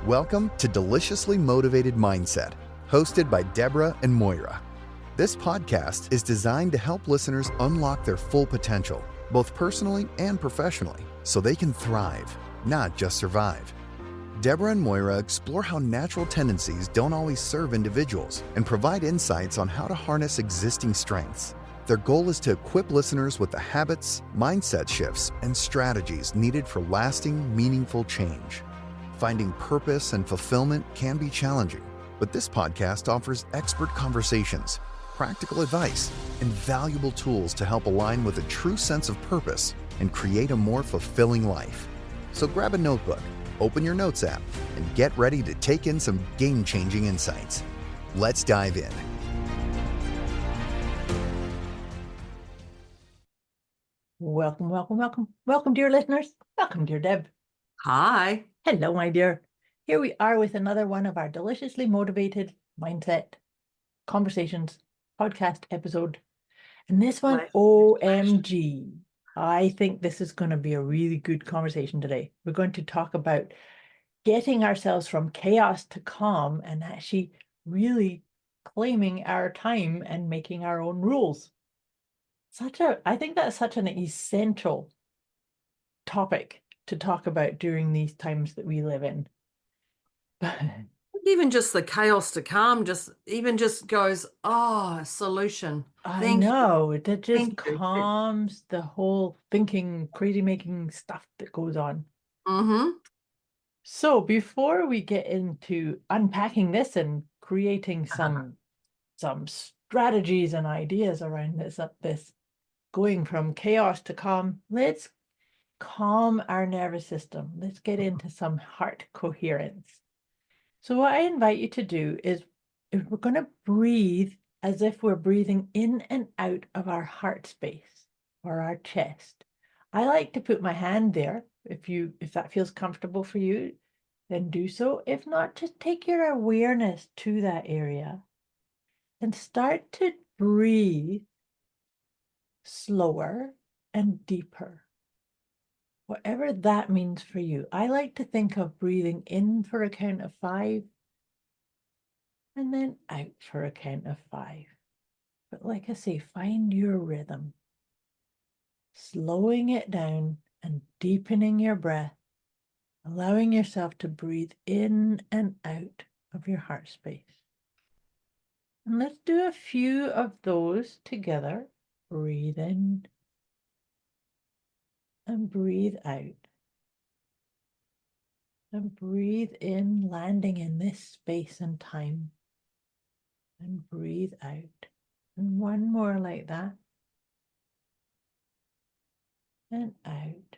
Welcome to Deliciously Motivated Mindset, hosted by Deborah and Moira. This podcast is designed to help listeners unlock their full potential, both personally and professionally, so they can thrive, not just survive. Deborah and Moira explore how natural tendencies don't always serve individuals and provide insights on how to harness existing strengths. Their goal is to equip listeners with the habits, mindset shifts, and strategies needed for lasting, meaningful change. Finding purpose and fulfillment can be challenging, but this podcast offers expert conversations, practical advice, and valuable tools to help align with a true sense of purpose and create a more fulfilling life. So grab a notebook, open your notes app, and get ready to take in some game-changing insights. Let's dive in. Welcome, dear listeners. Welcome, dear Deb. Hi. Hello, my dear. Here we are with another one of our Deliciously Motivated Mindset Conversations podcast episode. And this one, OMG. I think this is going to be a really good conversation today. We're going to talk about getting ourselves from chaos to calm and actually really claiming our time and making our own rules. I think that's such an essential topic to talk about during these times that we live in. Even just the chaos to calm just goes, solution. I know, it just calms the whole thinking, crazy making stuff that goes on. Mm-hmm. So before we get into unpacking this and creating some strategies and ideas around this going from chaos to calm, let's calm our nervous system. Let's get into some heart coherence. So what I invite you to do is we're going to breathe as if we're breathing in and out of our heart space or our chest. I like to put my hand there. If that feels comfortable for you, then do so. If not, just take your awareness to that area and start to breathe slower and deeper. Whatever that means for you. I like to think of breathing in for a count of 5 and then out for a count of 5. But like I say, find your rhythm. Slowing it down and deepening your breath, allowing yourself to breathe in and out of your heart space. And let's do a few of those together. Breathe in and breathe out. And breathe in, landing in this space and time. And breathe out. And one more like that. And out.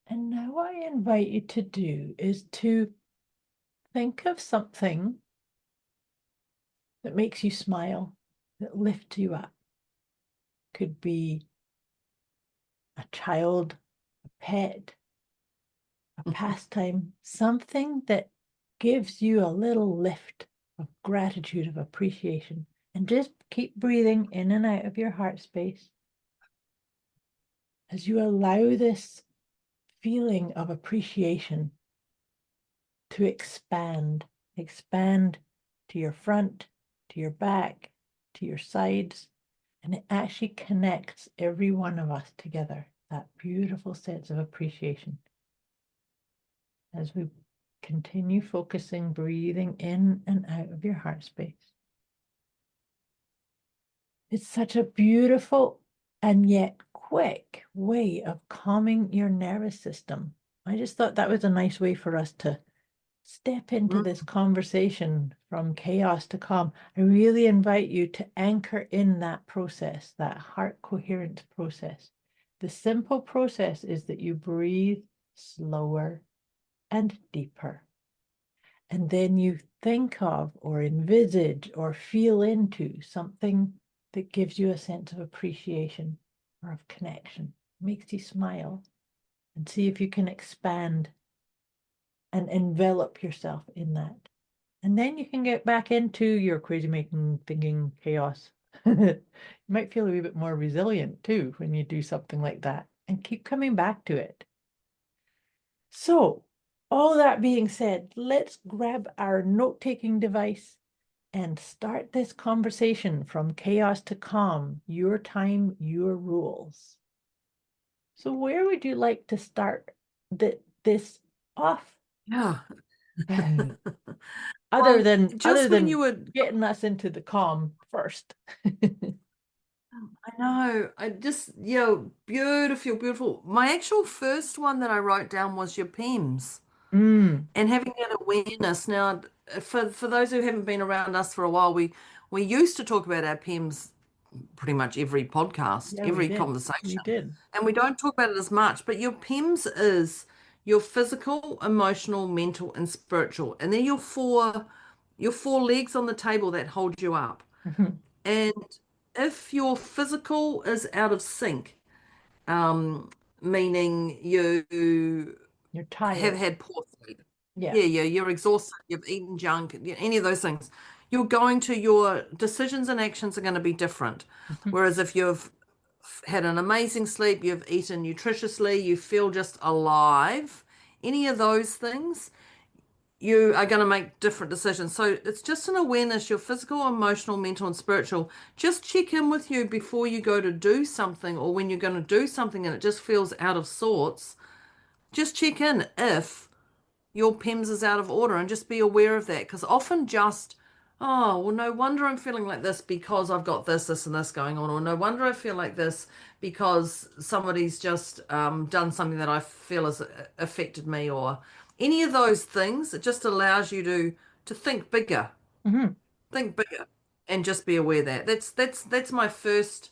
And now what I invite you to do is to think of something that makes you smile, that lifts you up. Could be a child, a pet, a pastime, something that gives you a little lift of gratitude, of appreciation. And just keep breathing in and out of your heart space as you allow this feeling of appreciation to expand to your front, to your back, to your sides, and it actually connects every one of us together, that beautiful sense of appreciation. As we continue focusing, breathing in and out of your heart space. It's such a beautiful and yet quick way of calming your nervous system. I just thought that was a nice way for us to step into this conversation from chaos to calm. I really invite you to anchor in that process, that heart coherence process. The simple process is that you breathe slower and deeper. And then you think of or envisage or feel into something that gives you a sense of appreciation or of connection, makes you smile, and see if you can expand and envelop yourself in that. And then you can get back into your crazy making, thinking chaos. You might feel a wee bit more resilient too when you do something like that and keep coming back to it. So All that being said, let's grab our note-taking device and start this conversation from chaos to calm, your time, your rules. So where would you like to start this off? Yeah. Other Well, than just when you were, getting us into the calm first. I know, I just, yeah, beautiful, beautiful. My actual first one that I wrote down was your PEMS Mm, and having that awareness. Now, for those who haven't been around us for a while, we used to talk about our PEMS pretty much every podcast, yeah, we every did. We conversation, did. and we don't talk about it as much. But your PEMS is your physical, emotional, mental, and spiritual, and they're your four legs on the table that hold you up. Mhm. And if your physical is out of sync, um, meaning you You're have tired. had poor sleep, Yeah. yeah, you're exhausted, you've eaten junk, any of those things, your decisions and actions are going to be different. Mhm. Whereas if you've had an amazing sleep, you've eaten nutritiously, you feel just alive, any of those things, you are going to make different decisions. So it's just an awareness, your physical, emotional, mental, and spiritual. Just check in with you before you go to do something or when you're going to do something and it just feels out of sorts. Just check in if your PEMS is out of order and just be aware of that. Because often oh, well, no wonder I'm feeling like this because I've got this, and this going on. Or no wonder I feel like this because somebody's just done something that I feel has affected me, or any of those things. It just allows you to Mhm. think bigger, and just be aware that that's my first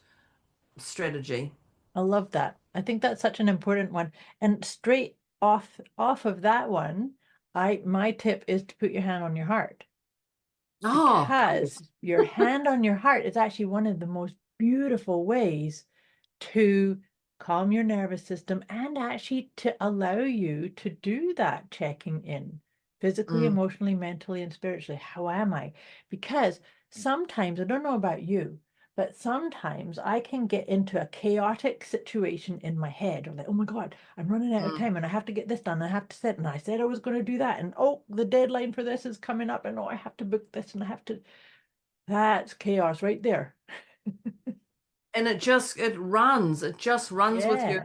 strategy. I love that. I think that's such an important one. And straight off of that one, I my tip is to put your hand on your heart, Oh, cool. because your hand on your heart is actually one of the most beautiful ways to calm your nervous system and actually to allow you to do that checking in physically, Mm, emotionally, mentally, and spiritually. How am I? Because sometimes, I don't know about you, but sometimes I can get into a chaotic situation in my head. I'm like, oh my God, I'm running out of mm. time and I have to get this done. I have to sit and I said I was going to do that. And oh, the deadline for this is coming up. And oh, I have to book this and I have to. That's chaos right there. And it just runs with you. Yeah.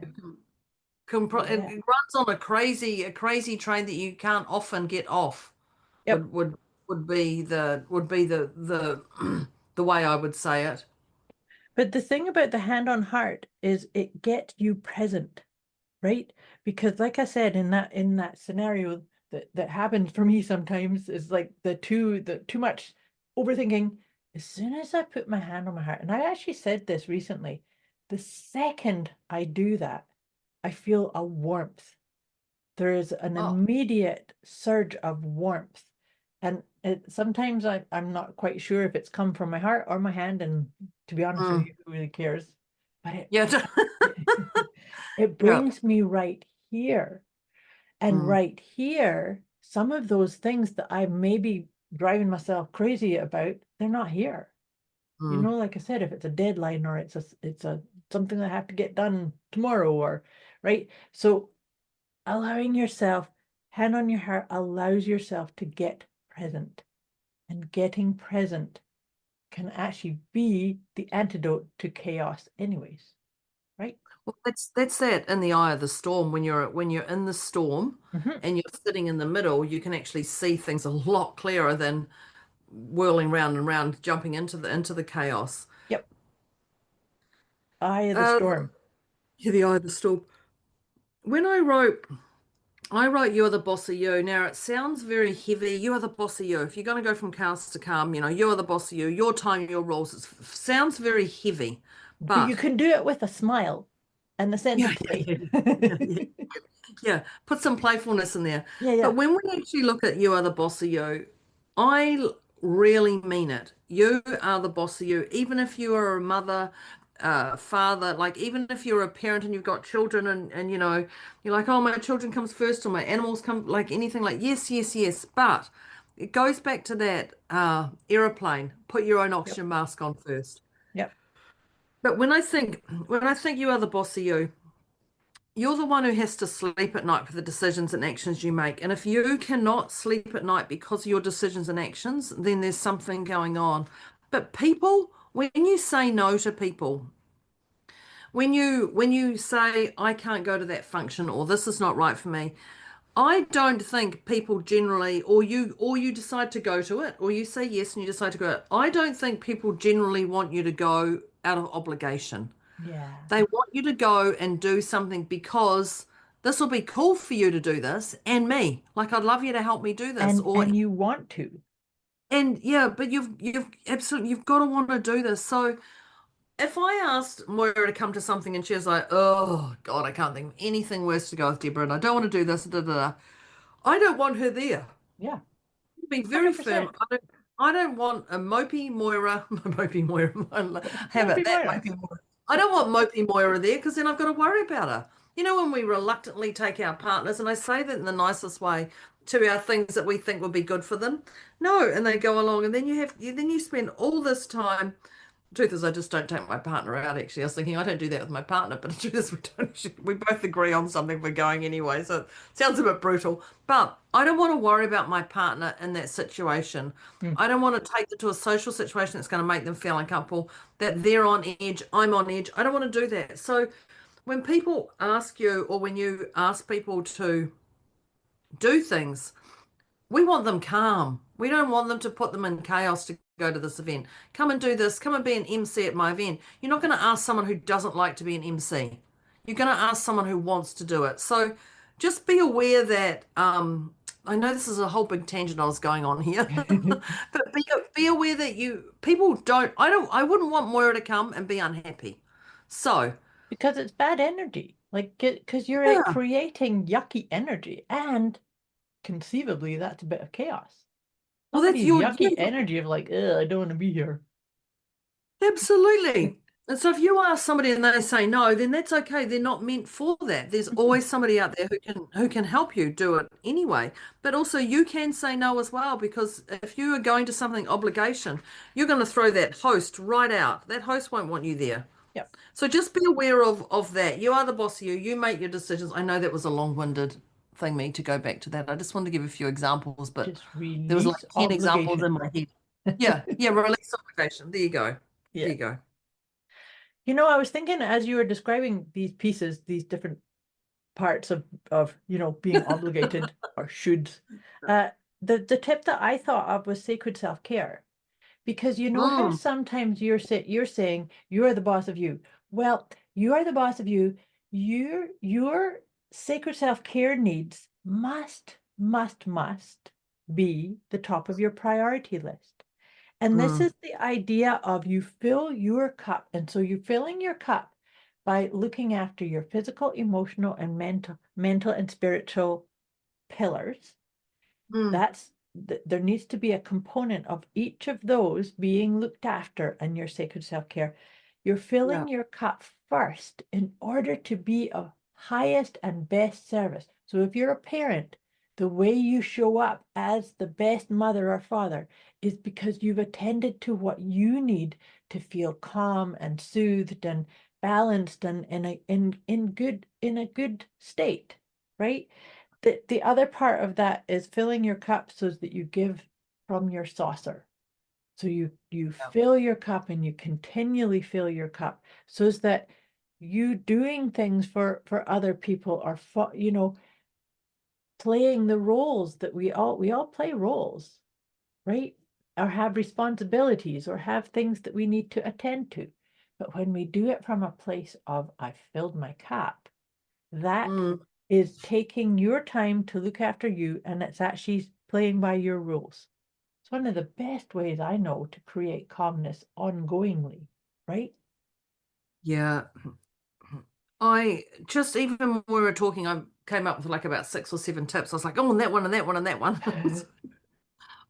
It Yeah. runs on a crazy train that you can't often get off. Yep. Would be the the way I would say it. But the thing about the hand on heart is it gets you present, right? Because like I said, in that scenario that happens for me sometimes is like the too much overthinking. As soon as I put my hand on my heart, and I actually said this recently, the second I do that, I feel a warmth. There is an Oh, immediate surge of warmth. And sometimes I'm not quite sure if it's come from my heart or my hand. And to be honest with mm. you, who really cares? But Yeah. it Yeah. brings me right here. And Mm, right here, some of those things that I may be driving myself crazy about, they're not here. You mm. know, like I said, if it's a deadline or it's a something that I have to get done tomorrow or right. So allowing yourself, hand on your heart, allows yourself to get present. And getting present can actually be the antidote to chaos, anyways, right? Well, that's that in the eye of the storm. When you're in the storm Hmm. and you're sitting in the middle, you can actually see things a lot clearer than whirling round and round, jumping into the chaos. Yep. Eye of the Uh, storm. yeah, the eye of the storm. When I wrote You're the Boss of You. Now it sounds very heavy. You are the boss of you. If you're going to go from chaos to calm, you are the boss of you. Your time, your rules. It sounds very heavy, But you but can do it with a smile and a sense yeah, of yeah, play. yeah, yeah, yeah, yeah. Put some playfulness in there. Yeah, But yeah. when we actually look at You Are the Boss of You, really mean it. You are the boss of you. Even if you are a mother, father, like even if you're a parent and you've got children and you're like, oh, my children comes first or my animals come, like anything, like yes, yes, yes. But it goes back to that aeroplane. Put your own Yep. oxygen mask on first. Yep. But when I think you are the boss of you, you're the one who has to sleep at night for the decisions and actions you make. And if you cannot sleep at night because of your decisions and actions, then there's something going on. But people, when you say no to people, when you say I can't go to that function or this is not right for me, I don't think people generally, or you decide to go to it, or you say yes and you decide to go. I don't think people generally want you to go out of obligation. Yeah. They want you to go and do something because this will be cool for you to do this and me. Like I'd love you to help me do this. Or And you want to. and yeah, but you've absolutely you've got to want to do this. So if I asked Moira to come to something and she was like, "Oh God, I can't think of anything worse to go with Deborah, and I don't want to do this," da, da, da. I don't want her there. Yeah. To be very firm. 100%. I don't want a mopey Moira, mopey Moira. Have Won't be it that Moira. mopey Moira. I don't want mopey Moira there because then I've got to worry about her. You know, when we reluctantly take our partners, and I say that in the nicest way, to our things that we think would be good for them. No, and they go along, and then then you spend all this time. Truth is, I just don't take my partner out. Actually, I was thinking I don't do that with my partner, but the truth is, we don't. We both agree on something. We're going anyway, so it sounds a bit brutal. But I don't want to worry about my partner in that situation. Mm. I don't want to take them to a social situation that's going to make them feel uncomfortable. That they're on edge, I'm on edge. I don't want to do that. So when people ask you, or when you ask people to do things, we want them calm. We don't want them to put them in chaos to go to this event. Come and do this. Come and be an MC at my event. You're not going to ask someone who doesn't like to be an MC. You're going to ask someone who wants to do it. So just be aware that I know this is a whole big tangent I was going on here, but be aware that people don't. I wouldn't want Moira to come and be unhappy. So Because it's bad energy. Like, because you're yeah, creating yucky energy, and conceivably that's a bit of chaos. well that's Somebody's your yucky energy of like, ugh, I don't want to be here. Absolutely. And so if you ask somebody and they say no, then that's okay. They're not meant for that. There's always somebody out there who can help you do it anyway. But also you can say no as well because if you are going to something obligation, you're going to throw that host right out. That host won't want you there. Yep. So just be aware of that. You are the boss of you. You make your decisions. I know that was a long-winded thing me to go back to that. I just wanted to give a few examples, but Just there was like release 10 examples in obligation. my head. Yeah, yeah, release obligation. There you go. There Yeah. you go. You know, I was thinking as you were describing these pieces, these different parts of being obligated or shoulds, the tip that I thought of was sacred self-care. Because you know how Mm, sometimes you're saying you're the boss of you. Well, you are the boss of you. Your sacred self-care needs must be the top of your priority list. And this mm, is the idea of you fill your cup. And so you're filling your cup by looking after your physical, emotional, and mental and spiritual pillars. mm. There needs to be a component of each of those being looked after in your sacred self-care. You're Yeah. filling your cup first in order to be of highest and best service. So if you're a parent, the way you show up as the best mother or father is because you've attended to what you need to feel calm and soothed and balanced and in a good state, right? The other part of that is filling your cup so that you give from your saucer. So you Yeah. fill your cup and you continually fill your cup so that you doing things for other people are playing the roles that we all play roles, right? Or have responsibilities or have things that we need to attend to. But when we do it from a place of I filled my cup, that Mm. is taking your time to look after you, and it's actually playing by your rules. It's one of the best ways I know to create calmness ongoingly, right? Yeah. I just even when we were talking, I came up with like about 6 or 7 tips. I was like, oh, and that one and that one and that one.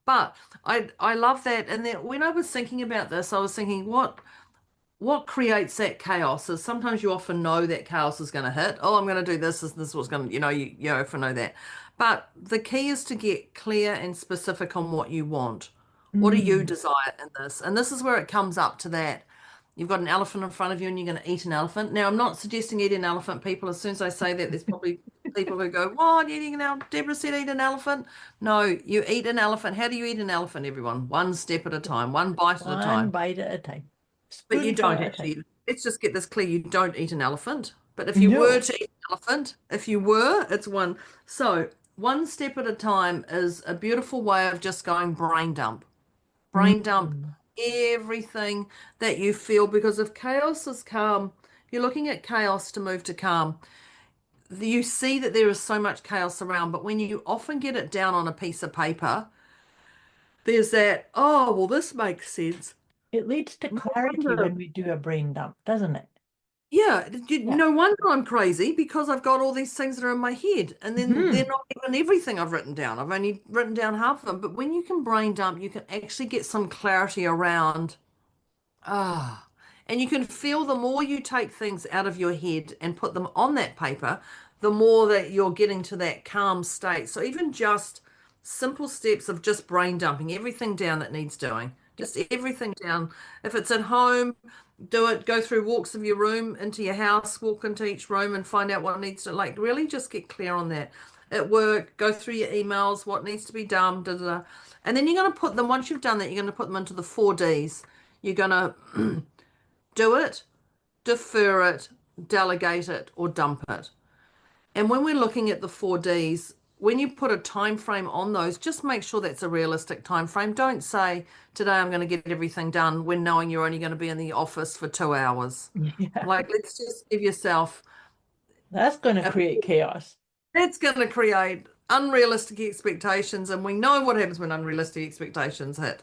But I love that. And then when I was thinking about this, I was thinking what creates that chaos is sometimes you often know that chaos is going to hit. Oh, I'm going to do this is what's going to, you often know that. But the key is to get clear and specific on what you want. What do you Mm, desire in this? And this is where it comes up to that. You've got an elephant in front of you and you're going to eat an elephant. Now, I'm not suggesting eat an elephant, people. As soon as I say that, there's probably people who go, what, eating an elephant? Deborah said eat an elephant. No, you eat an elephant. How do you eat an elephant, everyone? One step at a time, one bite at a One time. bite at a time. But you Spoonful don't at a time. actually. Let's just get this clear. You don't eat an elephant. But if you were No. to eat an elephant, if you were, it's one. So one step at a time is a beautiful way of just going brain dump. Brain dump Mm. everything that you feel, because if chaos is calm, you're looking at chaos to move to calm. You see that there is so much chaos around, but when you often get it down on a piece of paper, there's that, oh, well, this makes sense. It leads to No clarity wonder. when we do a brain dump, doesn't it? Yeah, Yeah. no wonder I'm crazy, because I've got all these things that are in my head, and then they're Hmm. not even everything I've written down. I've only written down half of them. But when you can brain dump, you can actually get some clarity around. Ah, and you can feel the more you take things out of your head and put them on that paper, the more that you're getting to that calm state. So even just simple steps of just brain dumping everything down that needs doing, Yep. just everything down. If it's at home, do it. Go through walks of your room into your house, walk into each room and find out what needs to, like, really just get clear on that. At work, go through your emails, what needs to be done, da, da, da. And then you're going to put them, once you've done that, you're going to put them into the 4Ds. You're going to do it, defer it, delegate it, or dump it. And when we're looking at the 4Ds, when you put a time frame on those, just make sure that's a realistic time frame. Don't say today I'm going to get everything done when knowing you're only going to be in the office for 2 hours. Yeah. Like, let's just give yourself That's going to a, create chaos. that's going to create unrealistic expectations, and we know what happens when unrealistic expectations hit.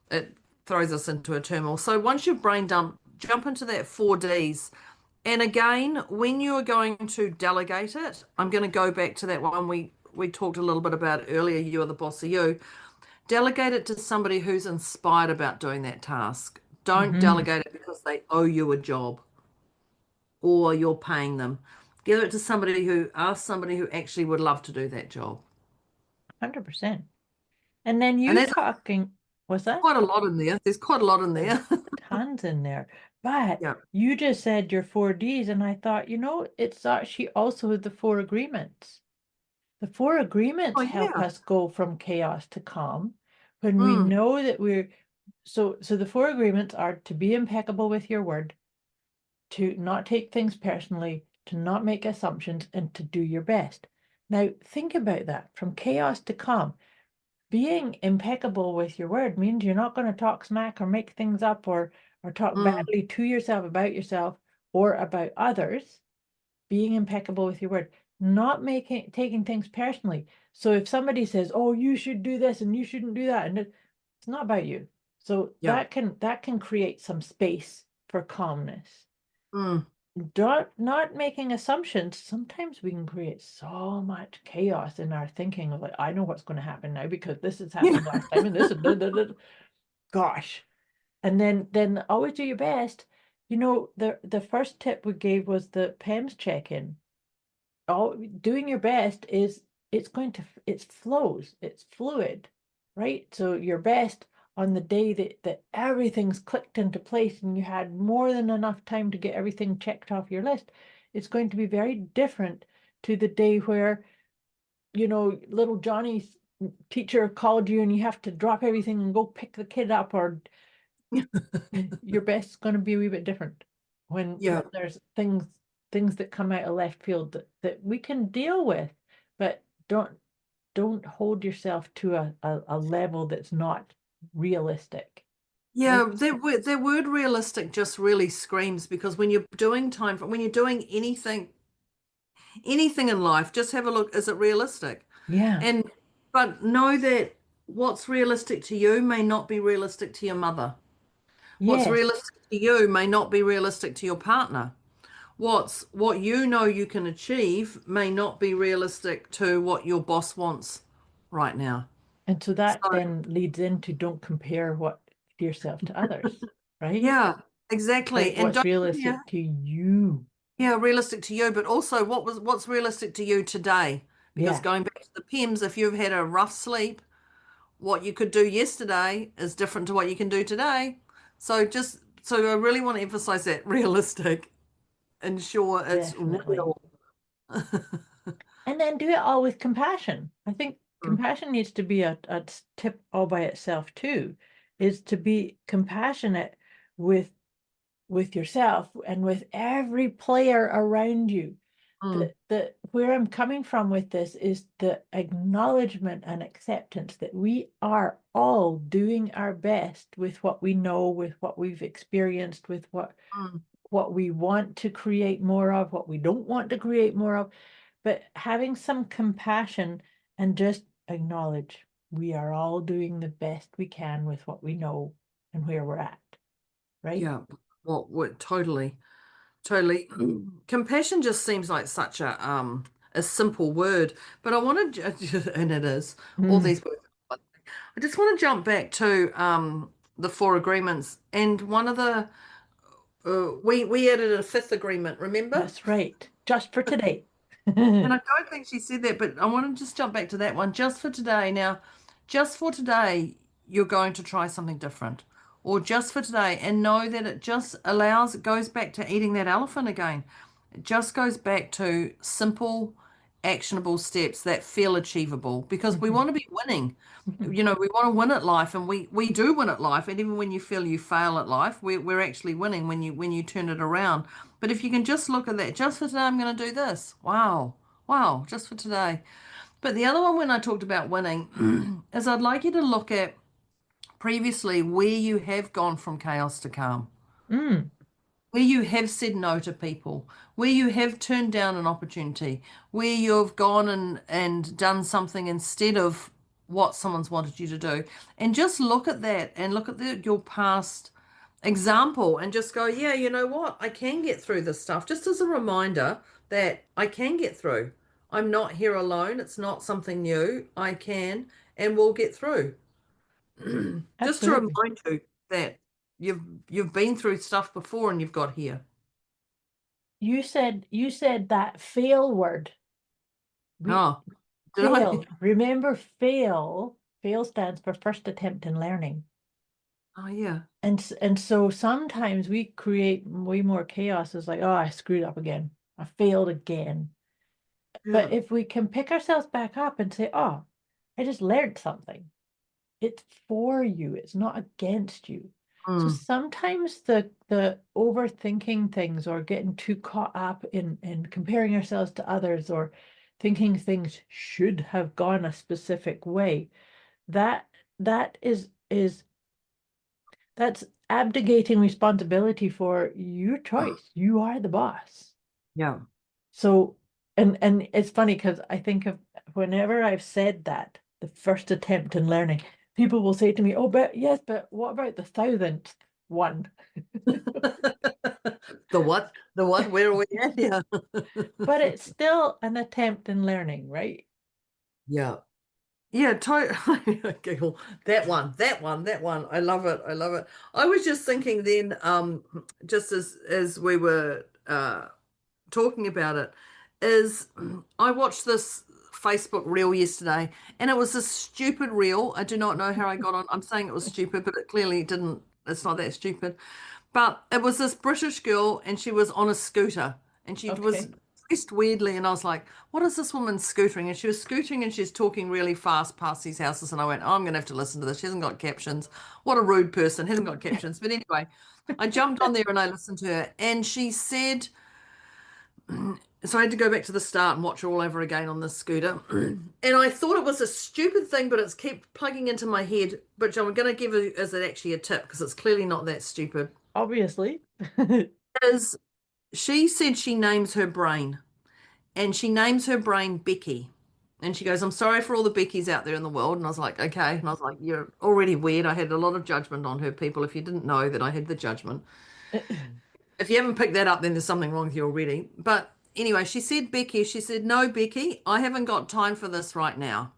It throws us into a turmoil. So once you've brain dumped, jump into that 4Ds. And again, when you are going to delegate it, I'm going to go back to that one we talked a little bit about earlier. You are the boss of you. Delegate it to somebody who's inspired about doing that task. Don't Hmm. delegate it because they owe you a job or you're paying them. Give it to somebody who, ask somebody who actually would love to do that job. 100%. And then And you that's talking, was that? quite a lot in there. There's quite a lot in There's there. tons in there. But Yeah. you just said your 4Ds, and I thought, it's actually also the four agreements. The four Oh, agreements help yeah. us go from chaos to calm when we Mm, know that so the four agreements are to be impeccable with your word, to not take things personally, to not make assumptions, and to do your best. Now, think about that from chaos to calm. Being impeccable with your word means you're not going to talk smack or make things up or talk mm, badly to yourself about yourself or about others. Being impeccable with your word, not making taking things personally. So if somebody says, "Oh, you should do this and you shouldn't do that," and it's not about you. So yeah. that can create some space for calmness. Mm. Not making assumptions. Sometimes we can create so much chaos in our thinking of like, I know what's going to happen now because this has Yeah. happened last time and this is gosh. And then always do your best. The first tip we gave was the PEMS check-in. All doing your best is it's flows, it's fluid, right? So your best on the day that everything's clicked into place and you had more than enough time to get everything checked off your list, it's going to be very different to the day where little Johnny's teacher called you and you have to drop everything and go pick the kid up, or your best is going to be a wee bit different when Yeah. there's things that come out of left field that we can deal with, but don't hold yourself to a level that's not realistic, right? Yeah, that word realistic just really screams, because when you're doing when you're doing anything in life, just have a look, is it realistic? Yeah. And but know that what's realistic to you may not be realistic to your mother. What's Yes. realistic to you may not be realistic to your partner. What you know you can achieve may not be realistic to what your boss wants right now. And so that So then leads into don't compare what yourself to others, right? yeah, exactly. Like And what's don't, yeah, realistic to you. yeah, realistic to you, but also what's realistic to you today? Because Yeah. going back to the PIMS, if you've had a rough sleep, what you could do yesterday is different to what you can do today. So just So I really want to emphasize that realistic, ensure it's Definitely. real. And then do it all with compassion. I think Mm, compassion needs to be a tip all by itself too, is to be compassionate with with yourself and with every player around you. mm, The where I'm coming from with this is the acknowledgement and acceptance that we are all doing our best with what we know, with what we've experienced, with mm. what we want to create more of, what we don't want to create more of, but having some compassion and just acknowledge we are all doing the best we can with what we know and where we're at, right? Yeah. Well, totally. Totally. Compassion just seems like such a simple word, but I want to, and it is all Mm, these words. I just want to jump back to the four agreements, and one of the we added a fifth agreement, remember? that's right. Just for today. And I don't think she said that, but I want to just jump back to that one just for today. Now, just for today, you're going to try something different, or just for today, and know that it just allows, it goes back to eating that elephant again. It just goes back to simple, actionable steps that feel achievable because we Mhm, want to be winning. mhm. You know, we want to win at life, and we do win at life. And even when you feel you fail at life, we're actually winning when you turn it around. But if you can just look at that, just for today, I'm going to do this. Wow. Wow, just for today. But the other one, when I talked about winning, is I'd like you to look at previously where you have gone from chaos to calm, Mm, where you have said no to people, where you have turned down an opportunity, where you've gone and done something instead of what someone's wanted you to do. And just look at that and look at your past example and just go, yeah, you know what? I can get through this stuff. Just as a reminder that I can get through. I'm not here alone. It's not something new. I can and will get through. Just to absolutely. remind you that you've you've been through stuff before and you've got here. You said that fail word. We Oh, did I? fail. Remember fail. Fail stands for first attempt in learning. Oh, yeah. And so sometimes we create way more chaos. It's like, oh, I screwed up again. I failed again. But Yeah. if we can pick ourselves back up and say, oh, I just learned something. It's for you. It's not against you. So Mm, sometimes the overthinking things or getting too caught up in comparing ourselves to others or thinking things should have gone a specific way, that that is that's abdicating responsibility for your choice. You are the boss. yeah. So, and it's funny because I think of whenever I've said that, the first attempt in learning, people will say to me, "Oh, but yes, but what about the thousandth one?" The what? The what? Where are we at here? But it's still an attempt in learning, right? Yeah. Yeah, totally. Giggle. That one, that one, that one. I love it. I love it. I was just thinking then, just as we were talking about it, is I watched this Facebook reel yesterday, and it was a stupid reel. I do not know how I got on. I'm saying it was stupid, but it clearly didn't. It's not that stupid. But it was this British girl, and she was on a scooter, and she was Okay. dressed weirdly, and I was like, "What is this woman scootering?" And she was scootering, and she's talking really fast past these houses, and I went, "Oh, I'm gonna have to listen to this. She hasn't got captions. What a rude person. Hasn't got captions." But anyway, I jumped on there and I listened to her, and she said. So I had to go back to the start and watch her all over again on this scooter. And I thought it was a stupid thing, but it's kept plugging into my head, which I'm going to give it as it actually a tip because it's clearly not that stupid. Obviously. Is she said she names her brain and she names her brain Becky. And she goes, I'm sorry for all the Beckys out there in the world. And I was like, okay. And I was like, you're already weird. I had a lot of judgment on her, people. If you didn't know that I had the judgment. If you haven't picked that up, then there's something wrong with you already. But anyway, she said, Becky, she said, no, Becky, I haven't got time for this right now.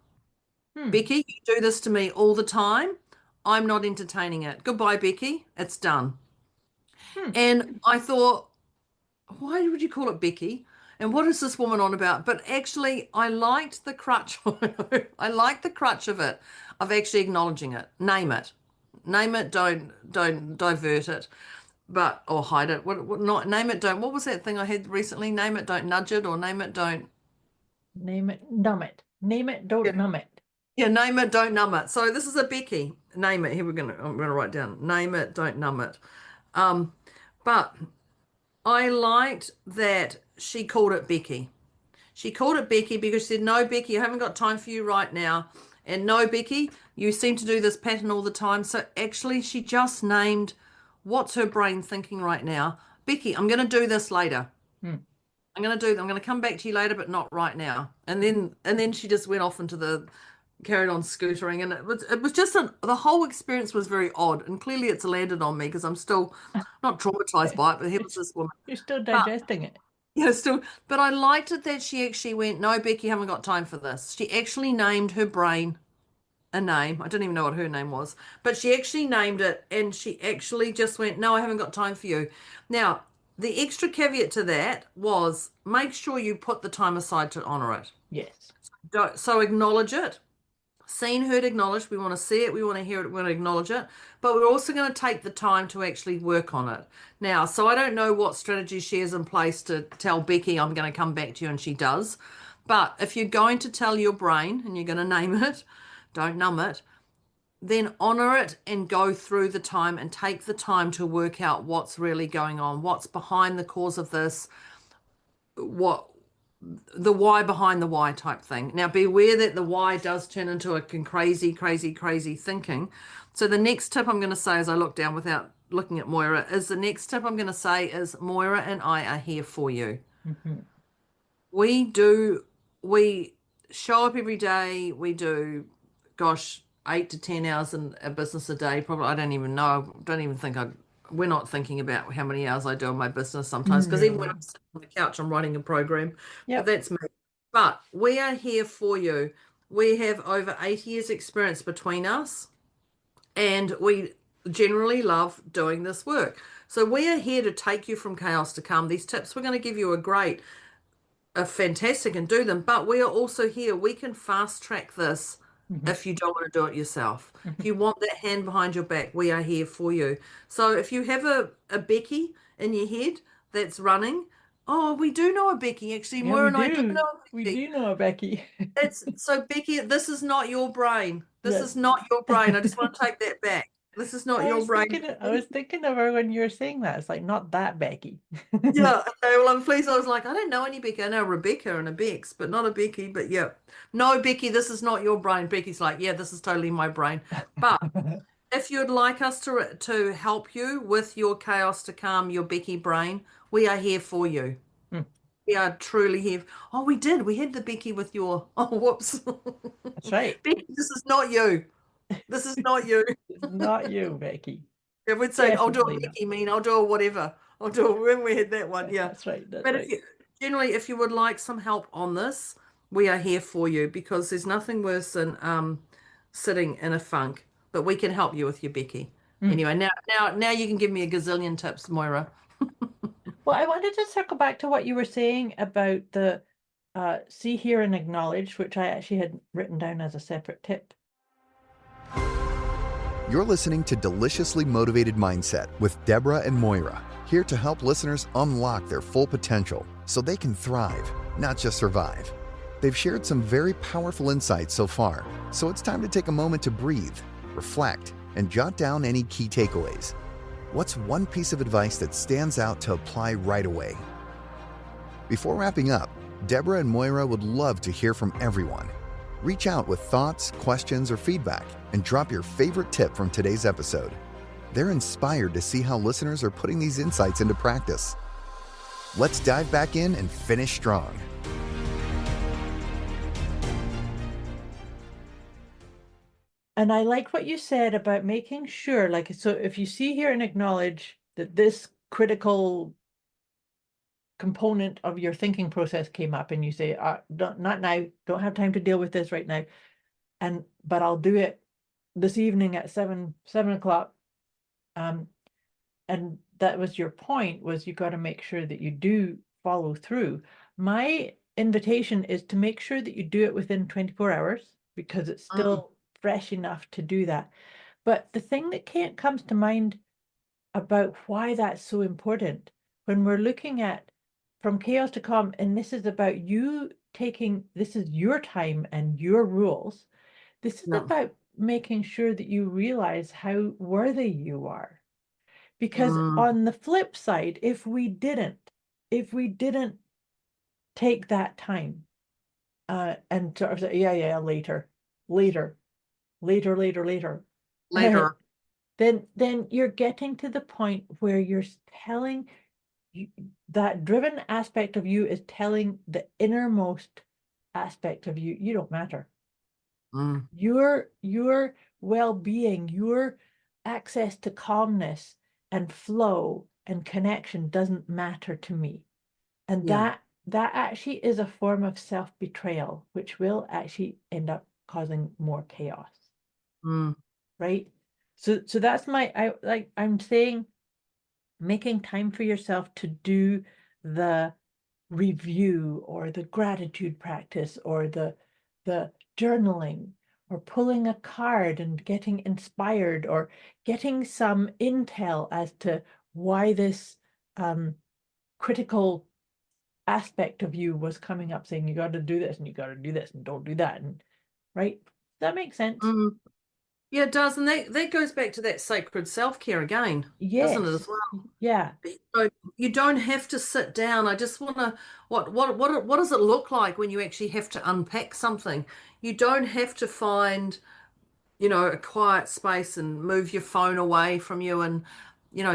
Hmm. Becky, you do this to me all the time. I'm not entertaining it. Goodbye, Becky. It's done. Hmm. And I thought, why would you call it Becky? And what is this woman on about? But actually, I liked the crutch. I liked the crutch of it, of actually acknowledging it. Name it. Name it. Don't divert it. but or hide it. What not name it, don't. What was that thing I had recently? Name it, don't nudge it, or name it, don't. Name it, numb it. Name it, don't Yeah. numb it. Yeah, name it, don't numb it. So this is a Becky. Name it. Here I'm gonna write down. Name it, don't numb it. But I liked that she called it Becky. She called it Becky because she said, "No, Becky, I haven't got time for you right now." And no, Becky, you seem to do this pattern all the time. So actually, she just named what's her brain thinking right now. Becky, I'm going to do this later. I'm going to come back to you later, but not right now. And then she just went off into carried on scootering. And it was just, the whole experience was very odd. And clearly it's landed on me because I'm still not traumatized by it, but here was this woman. You're still digesting it. Yeah, still, but I liked it that she actually went, "No, Becky, haven't got time for this." She actually named her brain a name. I didn't even know what her name was, but she actually named it, and she actually just went, "No, I haven't got time for you." Now, the extra caveat to that was make sure you put the time aside to honor it. Yes. So acknowledge it. Seen, heard, acknowledged. We want to see it. We want to hear it. We want to acknowledge it. But we're also going to take the time to actually work on it. Now, so I don't know what strategy she has in place to tell Becky, "I'm going to come back to you," and she does. But if you're going to tell your brain and you're going to name it, don't numb it, then honor it and go through the time and take the time to work out what's really going on, what's behind the cause of this, what the why behind the why type thing. Now, be aware that the why does turn into a crazy, crazy, crazy thinking. So the next tip I'm going to say as I look down without looking at Moira is Moira and I are here for you. We show up every day. We do, gosh, 8 to 10 hours in a business a day. Probably, I don't even know. Don't even think we're not thinking about how many hours I do in my business sometimes, because even when I'm sitting on the couch, I'm writing a program. But that's me. But we are here for you. We have over 8 years experience between us, and we generally love doing this work. So we are here to take you from chaos to calm. These tips we're going to give you are fantastic and do them, but we are also here. We can fast track this if you don't want to do it yourself. If you want that hand behind your back, we are here for you. So if you have a Becky in your head that's running, oh, we do know a Becky. Actually, Moira and I do know a We Becky. do know a Becky. So Becky, this is not your brain. This Yes. is not your brain. I just want to take that back. This is not your brain. I was thinking of her when you were saying that. It's like, not that Becky. Yeah, okay, well, I'm pleased. I was like, I don't know any Becky. I know Rebecca and a Bex, but not a Becky. But yeah, no, Becky, this is not your brain. Becky's like, yeah, this is totally my brain. But if you'd like us to help you with your chaos to calm your Becky brain, we are here for you. We are truly here. Oh, we did. We had the Becky with your. Oh, whoops. That's right. Becky, this is not you. This is not you. It's not you, Becky. If we'd say, I'll do a Definitely not. Becky I'll do a whatever. I'll do a, when we had that one. Yeah. That's right. That's But right. if you would like some help on this, we are here for you, because there's nothing worse than sitting in a funk. But we can help you with your Becky. Anyway, now you can give me a gazillion tips, Moira. Well, I wanted to circle back to what you were saying about the see, hear, and acknowledge, which I actually had written down as a separate tip. You're listening to Deliciously Motivated Mindset with Deborah and Moira, here to help listeners unlock their full potential so they can thrive, not just survive. They've shared some very powerful insights so far, so it's time to take a moment to breathe, reflect, and jot down any key takeaways. What's one piece of advice that stands out to apply right away? Before wrapping up, Deborah and Moira would love to hear from everyone. Reach out with thoughts, questions, or feedback, and drop your favorite tip from today's episode. They're inspired to see how listeners are putting these insights into practice. Let's dive back in and finish strong. And I like what you said about making sure, like, so if you see, hear, and acknowledge that this critical component of your thinking process came up, and you say, not now, don't have time to deal with this right now, but I'll do it this evening at 7 o'clock. And that was your point, was you got to make sure that you do follow through. My invitation is to make sure that you do it within 24 hours, because it's still fresh enough to do that. But the thing that comes to mind about why that's so important when we're looking at from chaos to calm, and this is about you taking, this is your time and your rules. This is Yeah. about making sure that you realize how worthy you are. Because Mm, on the flip side, if we didn't take that time and sort of say, yeah, later, later, later, later, later, later. then you're getting to the point where you're telling you, that driven aspect of you is telling the innermost aspect of you, you don't matter. Mm, Your well-being, your access to calmness and flow and connection doesn't matter to me. And yeah. that actually is a form of self-betrayal, which will actually end up causing more chaos, Mm, right? So that's I'm saying making time for yourself to do the review or the gratitude practice or the journaling or pulling a card and getting inspired or getting some intel as to why this critical aspect of you was coming up saying you got to do this and you got to do this and don't do that, and right, that makes sense. mm. Yeah, it does. And that goes back to that sacred self-care again, doesn't it, Yes. as well? Yeah. But you don't have to sit down. I just want to, what does it look like when you actually have to unpack something? You don't have to find, a quiet space and move your phone away from you and,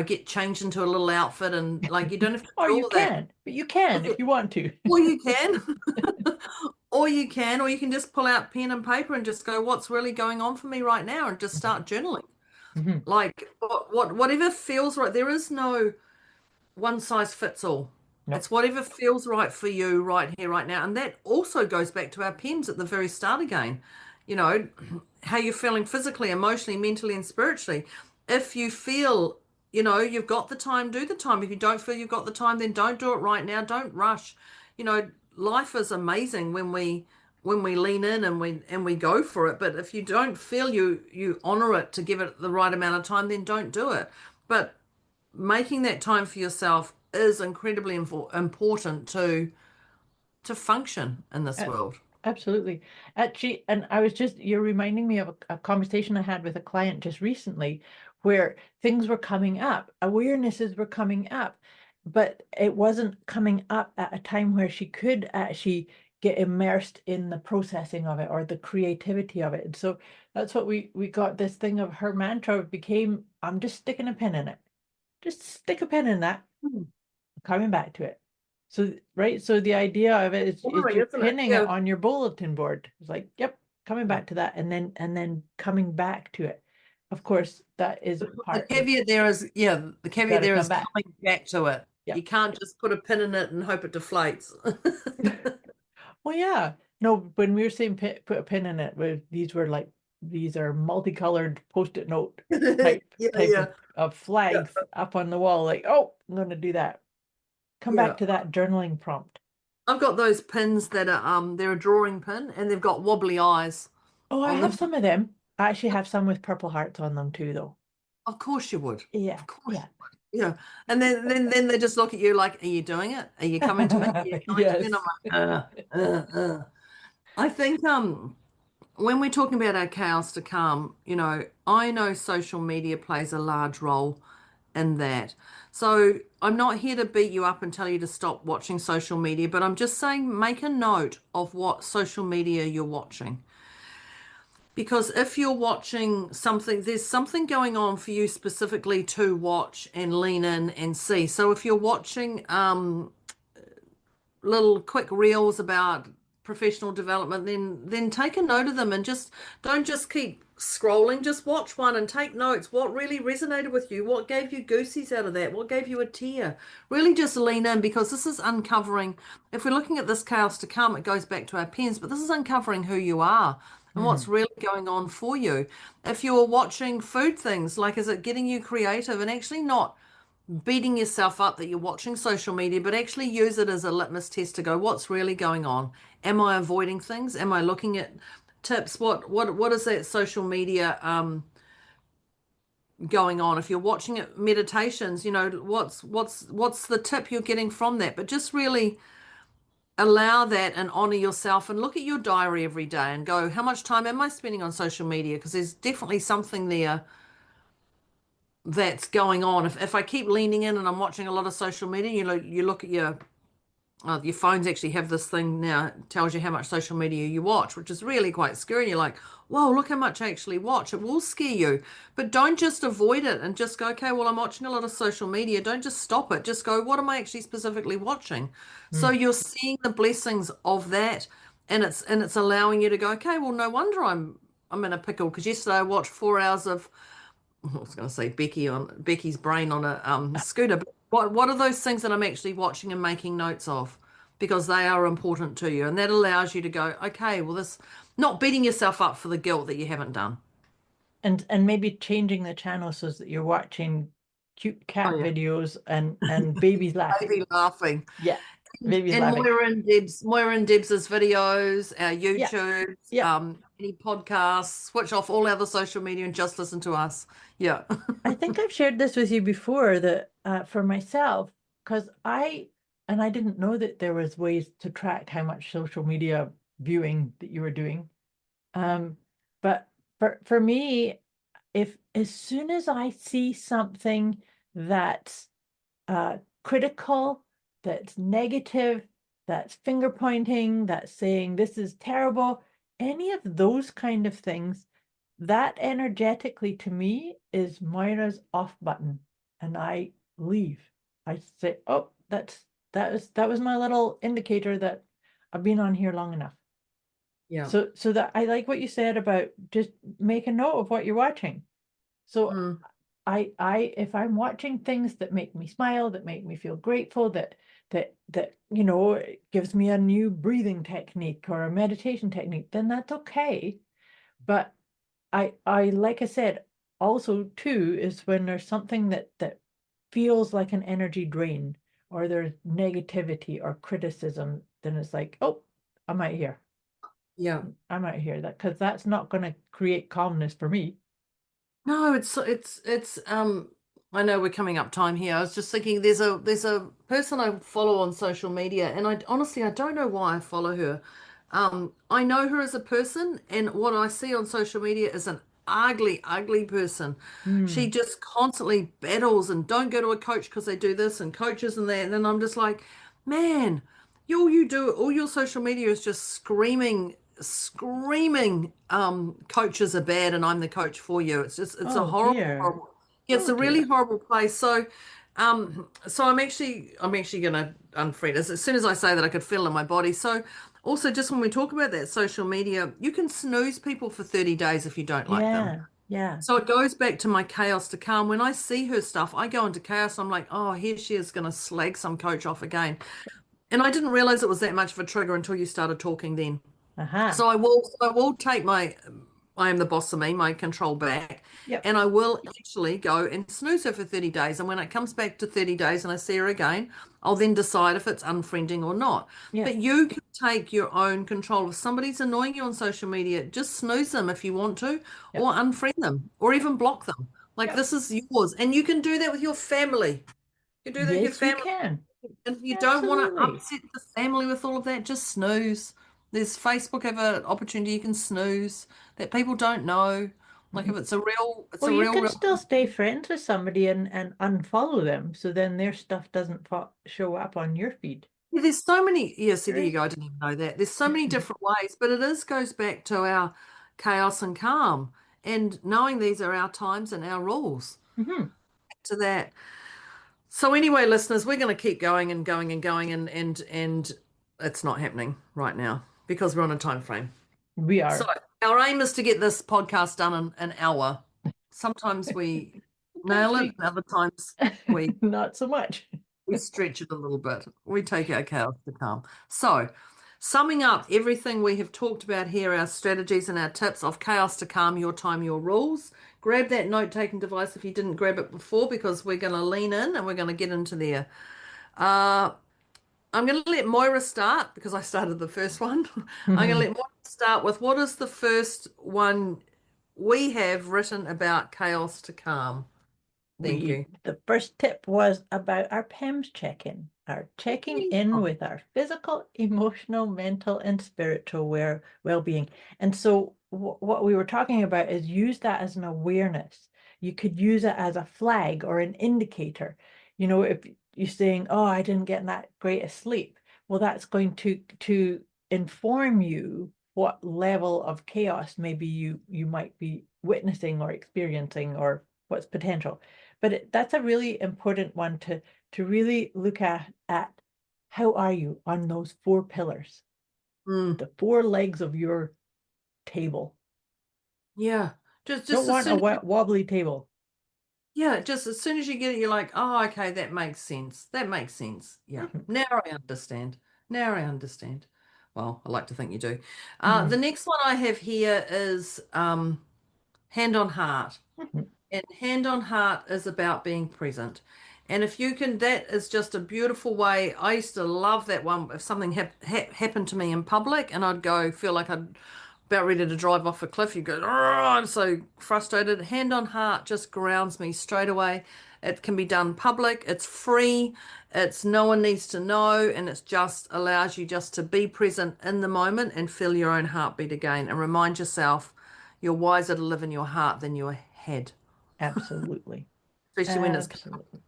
get changed into a little outfit and like you don't have to Or do you all that. can, but you can if you want to. Or you can. Or you can just pull out pen and paper and just go, what's really going on for me right now, and just start journaling. Mhm. Like whatever feels right. There is no one size fits all. No. It's whatever feels right for you right here, right now. And that also goes back to our pens at the very start again. You know, how you're feeling physically, emotionally, mentally, and spiritually. If you feel, you've got the time, do the time. If you don't feel you've got the time, then don't do it right now. Don't rush. You know, life is amazing when we lean in and we go for it. But if you don't feel you honor it to give it the right amount of time, then don't do it. But making that time for yourself is incredibly important to function in this A- world. Absolutely. Actually, and you're reminding me of a conversation I had with a client just recently where things were coming up, awarenesses were coming up, but it wasn't coming up at a time where she could actually get immersed in the processing of it or the creativity of it. And so that's what we got this thing of her mantra became, I'm just sticking a pin in it. Just stick a pin in that, Hmm. coming back to it. So, right. So the idea of it is Boring, you're isn't it? pinning it Yeah. on your bulletin board. It's like, yep, coming Yeah. back to that, and then coming back to it. Of course, that is The part of caveat there is, yeah, the you caveat got to there come is back. coming back to it. Yeah. You can't just put a pin in it and hope it deflates. Well, yeah. No, when we were saying put a pin in it, these are multicolored post-it note type Yeah, type yeah, of yeah, flags up on the wall. Like, oh, I'm going to do that. Come back yeah. to that journaling prompt. I've got those pins that are they're a drawing pin and they've got wobbly eyes Oh, I on have them. some of them. I actually have some with purple hearts on them too, though. Of course you would. Yeah, Of course yeah. you would. Yeah. And then they just look at you like, are you doing it? Are you coming to me? Are you coming to me? And I'm Yes. like, I think when we're talking about our cows to calm, I know social media plays a large role in that. So I'm not here to beat you up and tell you to stop watching social media, but I'm just saying make a note of what social media you're watching. Because if you're watching something, there's something going on for you specifically to watch and lean in and see. So if you're watching little quick reels about professional development, then take a note of them and just don't just keep scrolling. Just watch one and take notes. What really resonated with you? What gave you goosies out of that? What gave you a tear? Really just lean in because this is uncovering. If we're looking at this chaos to come, it goes back to our pens, but this is uncovering who you are and what's Mhm. really going on for you. If you're watching food things, like is it getting you creative and actually not beating yourself up that you're watching social media, but actually use it as a litmus test to go, what's really going on? Am I avoiding things? Am I looking at tips? What is that social media going on. If you're watching it meditations, what's the tip you're getting from that? But just really allow that and honor yourself and look at your diary every day and go, how much time am I spending on social media? Because there's definitely something there that's going on. If I keep leaning in and I'm watching a lot of social media, you look at your phones actually have this thing now, it tells you how much social media you watch, which is really quite scary. And you're like, whoa, look how much I actually watch. It will scare you. But don't just avoid it and just go, okay, well, I'm watching a lot of social media. Don't just stop it. Just go, what am I actually specifically watching? So Mm. you're seeing the blessings of that, and it's allowing you to go, okay, well, no wonder I'm in a pickle, because yesterday I watched 4 hours of, I was going to say Becky's brain on a scooter. But what are those things that I'm actually watching and making notes of? Because they are important to you, and that allows you to go, okay, well, this, not beating yourself up for the guilt that you haven't done. And maybe changing the channel so that you're watching cute Oh cat yeah, videos and babies laughing. baby laughing. Yeah, babies And laughing. Moira and Debz's videos, our Yeah, YouTube, yeah. any podcasts, switch off all other social media and just listen to us. Yeah. I think I've shared this with you before that for myself, because I didn't know that there was ways to track how much social media viewing that you were doing. But for me, if as soon as I see something that's critical, that's negative, that's finger pointing, that's saying this is terrible, any of those kind of things, that energetically to me is Moira's off button, and I leave. I say, oh, that was my little indicator that I've been on here long enough. Yeah. So that I like what you said about just make a note of what you're watching. So Mm. I if I'm watching things that make me smile, that make me feel grateful, that it gives me a new breathing technique or a meditation technique, then that's okay. But I like I said, also too is when there's something that feels like an energy drain, or there's negativity or criticism, then it's like, oh, I'm out here. Yeah. I'm out here, that because that's not going to create calmness for me. No, it's I know we're coming up time here. I was just thinking there's a person I follow on social media, and I honestly I don't know why I follow her. I know her as a person, and what I see on social media is an ugly, ugly person. She Hmm. just constantly battles and don't go to a coach because they do this and coaches and that. And then I'm just like, man, you do all your social media is just screaming coaches are bad and I'm the coach for you. It's a Oh horrible, dear. horrible, yeah, it's Oh a really dear. horrible place. So I'm actually gonna unfriend as soon as I say that. I could feel it in my body. So also, just when we talk about that social media, you can snooze people for 30 days if you don't like them. Yeah. Yeah. So it goes back to my chaos to calm. When I see her stuff, I go into chaos. I'm like, oh, here she is going to slag some coach off again. And I didn't realize it was that much of a trigger until you started talking then. Aha. So I will take my I am the boss of me, my control back, Yep. and I will actually go and snooze her for 30 days. And when it comes back to 30 days and I see her again, I'll then decide if it's unfriending or not. But Yep. you can take your own control. If somebody's annoying you on social media, just snooze them if you want to, Yep. or unfriend them, or even block them. Like, Yep. this is yours. And you can do that with your family. You can do that with your Yes, you family. can. And if you don't want to Absolutely. upset the family with all of that, just snooze. There's Facebook have an opportunity you can snooze that people don't know. Like, if it's Or a you real, can real. still stay friends with somebody and unfollow them, so then their stuff doesn't show up on your feed. Yeah, there's so many. Yeah, see, There there you is. go. I didn't even know that. There's so many different ways, but it is goes back to our chaos and calm and knowing these are our times and our rules Hmm. to that. So anyway, listeners, we're going to keep going and going and going, and it's not happening right now because we're on a time frame. We So are. our aim is to get this podcast done in an hour. Sometimes we Sometimes nail it, we and other times we not so much. we stretch it a little bit. We take our chaos to calm. So, summing up everything we have talked about here, our strategies and our tips of chaos to calm, your time, your rules. Grab that note-taking device if you didn't grab it before, because we're going to lean in and we're going to get into there. Uh, I'm going to let Moira start because I started the first one. I'm going to let Moira start with what is the first one we have written about chaos to calm. Thank you. The first tip was about our PEMS check-in, our checking in with our physical, emotional, mental, and spiritual well-being. And so what we were talking about is use that as an awareness. You could use it as a flag or an indicator. You know, if you're saying, oh, I didn't get that great a sleep, well, that's going to inform you what level of chaos maybe you might be witnessing or experiencing, or what's potential. But that's a really important one to really look at how are you on those 4 pillars, the 4 legs of your table. Yeah. Just Don't as want soon a wobbly table. Yeah, just as soon as you get it, you're like, oh, okay, that makes sense. That makes sense. Yeah. Now I understand. Now I understand. Well, I like to think you do. The next one I have here is hand on heart. And hand on heart is about being present. And if you can, that is just a beautiful way. I used to love that one. If something happened to me in public and I'd go feel like I'd about ready to drive off a cliff, you go, oh, I'm so frustrated. Hand on heart just grounds me straight away. It can be done public. It's free. It's no one needs to know. And it just allows you just to be present in the moment and feel your own heartbeat again and remind yourself you're wiser to live in your heart than your head. Absolutely. Especially when it's, Absolutely.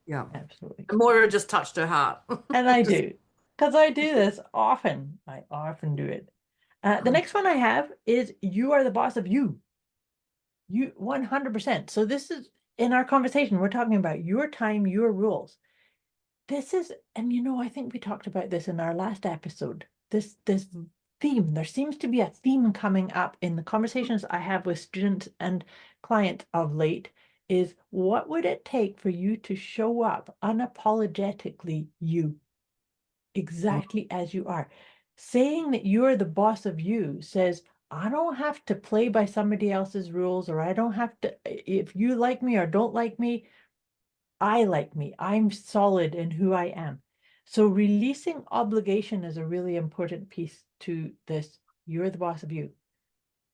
yeah. Absolutely. And Moira just touched her heart. And I do, because I do this often. I often do it. The next one I have is you are the boss of you. You 100%. So this is in our conversation, we're talking about your time, your rules. This is, and you know, I think we talked about this in our last episode. This theme, there seems to be a theme coming up in the conversations I have with students and clients of late, is what would it take for you to show up unapologetically you, exactly as you are? Saying that you're the boss of you says, I don't have to play by somebody else's rules, or I don't have to, if you like me or don't like me, I like me. I'm solid in who I am. So releasing obligation is a really important piece to this. You're the boss of you,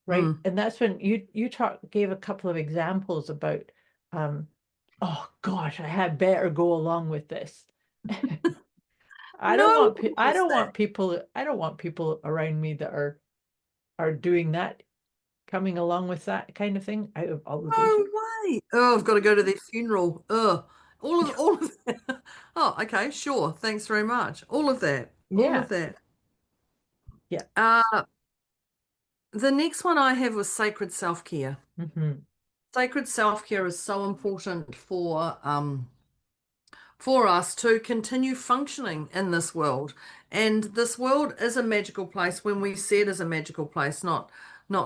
right? And that's when you gave a couple of examples about, oh gosh, I had better go along with this. I don't want people around me that are doing that, coming along with that kind of thing out of obligation. No way. Oh, I've got to go to their funeral. All of that. Oh, okay, sure. Thanks very much. All of that. All of that. Yeah. The next one I have was sacred self-care. Sacred self-care is so important for us to continue functioning in this world. And this world is a magical place when we see it as a magical place, not